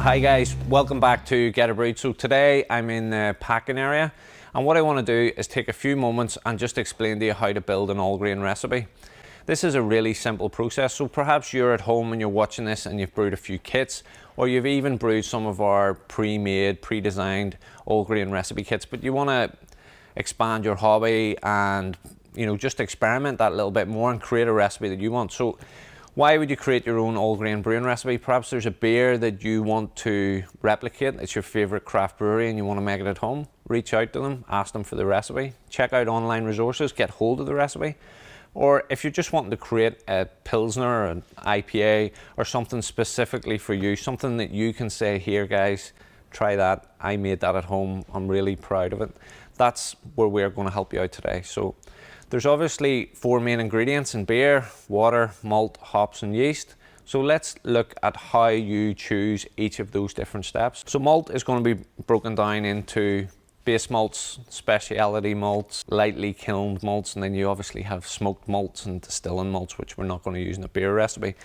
Hi guys, welcome back to Geterbrewed. So today I'm in the packing area, and what I want to do is take a few moments and just explain to you how to build an all grain recipe. This is a really simple process, so perhaps you're at home and you're watching this and you've brewed a few kits, or you've even brewed some of our pre-made, pre-designed all grain recipe kits, but you want to expand your hobby and just experiment that a little bit more and create a recipe that you want. So why would you create your own all grain brewing recipe? Perhaps there's a beer that you want to replicate. It's your favorite craft brewery and you want to make it at home. Reach out to them, ask them for the recipe, check out online resources, get hold of the recipe. Or if you're just wanting to create a Pilsner or an IPA or something specifically for you, something that you can say, here guys, try that. I made that at home. I'm really proud of it. That's where we're going to help you out today. So there's obviously 4 main ingredients in beer: water, malt, hops and yeast. So let's look at how you choose each of those different steps. So malt is going to be broken down into base malts, specialty malts, lightly kilned malts, and then you obviously have smoked malts and distilling malts, which we're not going to use in a beer recipe.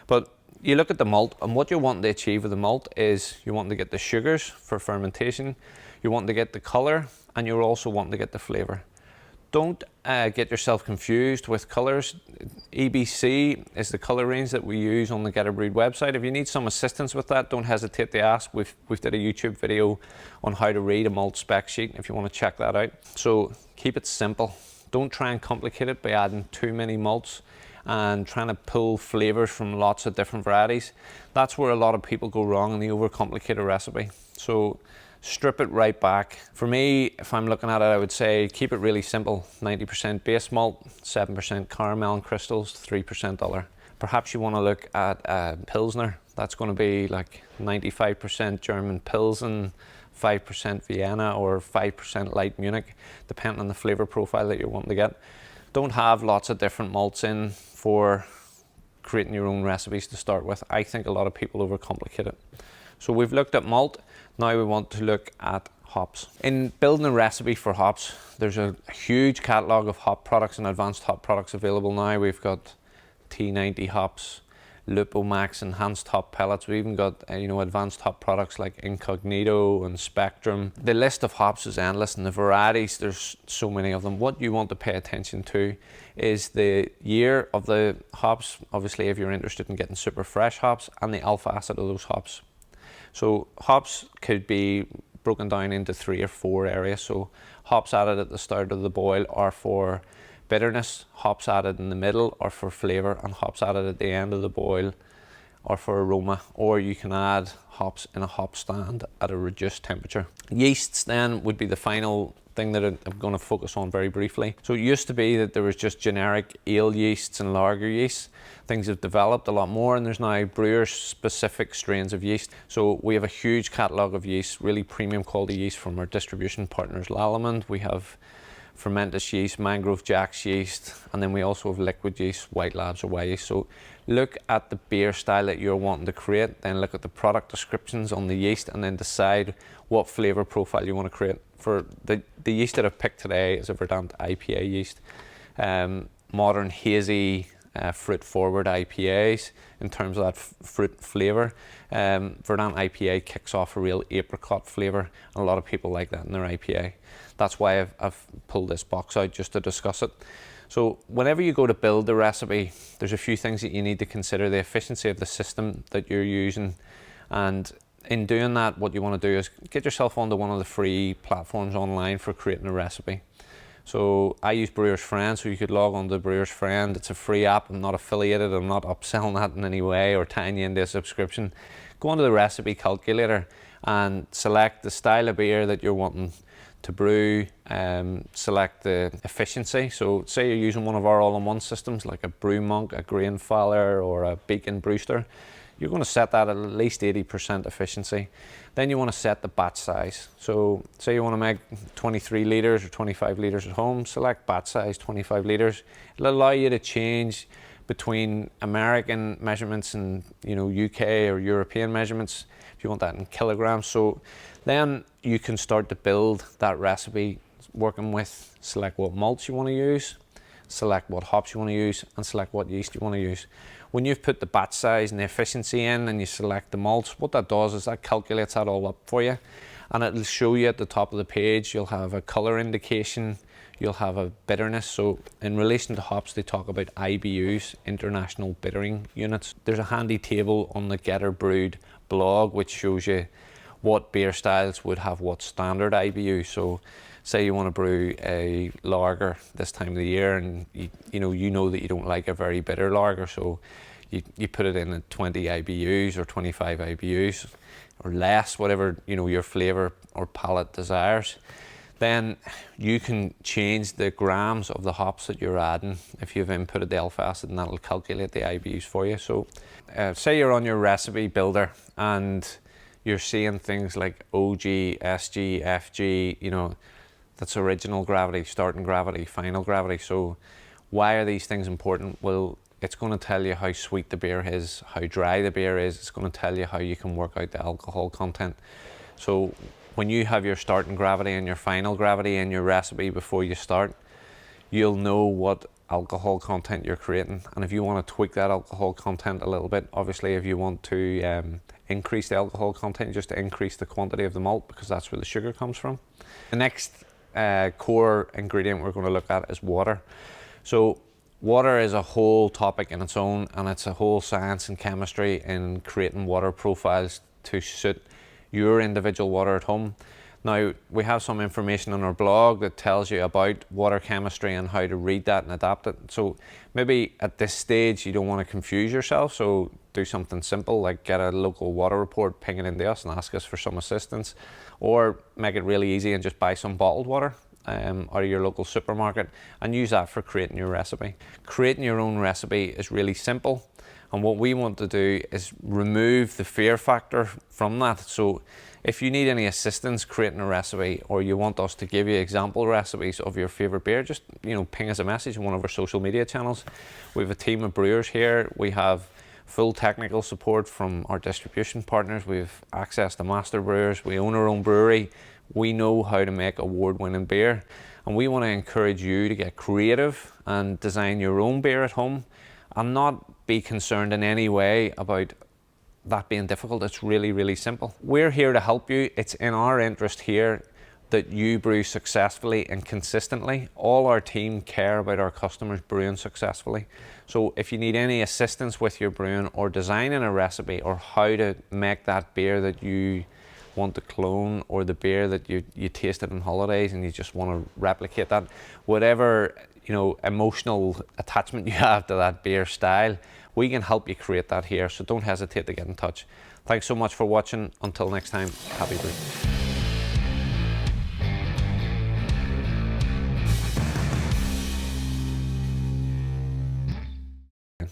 But you look at the malt, and what you're wanting to achieve with the malt is you want to get the sugars for fermentation, you want to get the colour, and you're also wanting to get the flavour. Don't get yourself confused with colours. EBC is the colour range that we use on the Geterbrewed website. If you need some assistance with that, don't hesitate to ask. We've did a YouTube video on how to read a malt spec sheet if you want to check that out. So keep it simple. Don't try and complicate it by adding too many malts and trying to pull flavours from lots of different varieties. That's where a lot of people go wrong and they overcomplicate a recipe. So strip it right back. For me, if I'm looking at it, I would say keep it really simple. 90% base malt, 7% caramel and crystals, 3% other. Perhaps you want to look at a Pilsner. That's going to be like 95% German Pilsen, 5% Vienna, or 5% light Munich, depending on the flavour profile that you're wanting to get. Don't have lots of different malts in for creating your own recipes to start with. I think a lot of people overcomplicate it. So we've looked at malt. Now we want to look at hops. In building a recipe for hops, there's a huge catalogue of hop products and advanced hop products available now. We've got T90 hops, Lupo Max enhanced hop pellets. We've even got advanced hop products like Incognito and Spectrum. The list of hops is endless, and the varieties, there's so many of them. What you want to pay attention to is the year of the hops, obviously if you're interested in getting super fresh hops, and the alpha acid of those hops. So hops could be broken down into 3 or 4 areas. So hops added at the start of the boil are for bitterness, hops added in the middle are for flavour, and hops added at the end of the boil are for aroma. Or you can add hops in a hop stand at a reduced temperature. Yeasts then would be the final thing that I'm going to focus on very briefly. So it used to be that there was just generic ale yeasts and lager yeasts. Things have developed a lot more, and there's now brewers specific strains of yeast. So we have a huge catalogue of yeast, really premium quality yeast from our distribution partners Lallemand. We have fermentous yeast, Mangrove Jack's yeast, and then we also have liquid yeast, White Labs or Y yeast. So look at the beer style that you're wanting to create, then look at the product descriptions on the yeast, and then decide what flavour profile you want to create. For the yeast that I've picked today is a Verdant IPA yeast. Modern hazy fruit forward IPAs in terms of that fruit flavour. Verdant IPA kicks off a real apricot flavour, and a lot of people like that in their IPA. That's why I've pulled this box out just to discuss it. So whenever you go to build the recipe, there's a few things that you need to consider: the efficiency of the system that you're using, and in doing that, what you want to do is get yourself onto one of the free platforms online for creating a recipe. So I use Brewer's Friend, so you could log on to Brewer's Friend. It's a free app. I'm not affiliated. I'm not upselling that in any way or tying you into a subscription. Go onto the recipe calculator and select the style of beer that you're wanting to brew. Select the efficiency. So say you're using one of our all-in-one systems like a Brew Monk, a Grain Fowler, or a Beacon Brewster. You're going to set that at least 80% efficiency. Then you want to set the batch size. So say you want to make 23 litres or 25 litres at home, select batch size 25 litres. It'll allow you to change between American measurements and UK or European measurements if you want that in kilograms. So then you can start to build that recipe working with, select what malts you want to use, select what hops you want to use, and select what yeast you want to use. When you've put the batch size and the efficiency in and you select the malts, what that does is that calculates that all up for you, and it'll show you at the top of the page. You'll have a color indication, you'll have a bitterness. So in relation to hops, they talk about IBUs, International Bittering Units. There's a handy table on the Geterbrewed blog which shows you what beer styles would have what standard IBU. So say you want to brew a lager this time of the year, and you know that you don't like a very bitter lager, so you put it in at 20 IBUs or 25 IBUs or less, whatever your flavor or palate desires. Then you can change the grams of the hops that you're adding if you've inputted the alpha acid, and that'll calculate the IBUs for you. So say you're on your recipe builder and you're seeing things like OG, SG, FG, that's original gravity, starting gravity, final gravity. So why are these things important? Well, it's going to tell you how sweet the beer is, how dry the beer is. It's going to tell you how you can work out the alcohol content. So when you have your starting gravity and your final gravity in your recipe before you start, you'll know what alcohol content you're creating. And if you want to tweak that alcohol content a little bit, obviously if you want to increase the alcohol content, just to increase the quantity of the malt, because that's where the sugar comes from. The next core ingredient we're going to look at is water. So water is a whole topic in its own, and it's a whole science and chemistry in creating water profiles to suit your individual water at home. Now, we have some information on our blog that tells you about water chemistry and how to read that and adapt it. So maybe at this stage you don't want to confuse yourself, so do something simple like get a local water report, ping it into us and ask us for some assistance, or make it really easy and just buy some bottled water out of your local supermarket and use that for creating your recipe. Creating your own recipe is really simple, and what we want to do is remove the fear factor from that. So if you need any assistance creating a recipe, or you want us to give you example recipes of your favorite beer, just ping us a message on one of our social media channels. We have a team of brewers here. We have full technical support from our distribution partners. We have access to master brewers. We own our own brewery. We know how to make award-winning beer, and we want to encourage you to get creative and design your own beer at home and not be concerned in any way about that being difficult. It's really, really simple. We're here to help you. It's in our interest here that you brew successfully and consistently. All our team care about our customers brewing successfully. So if you need any assistance with your brewing or designing a recipe, or how to make that beer that you want to clone, or the beer that you tasted on holidays and you just want to replicate that, whatever emotional attachment you have to that beer style, we can help you create that here. So don't hesitate to get in touch. Thanks so much for watching. Until next time, happy brewing.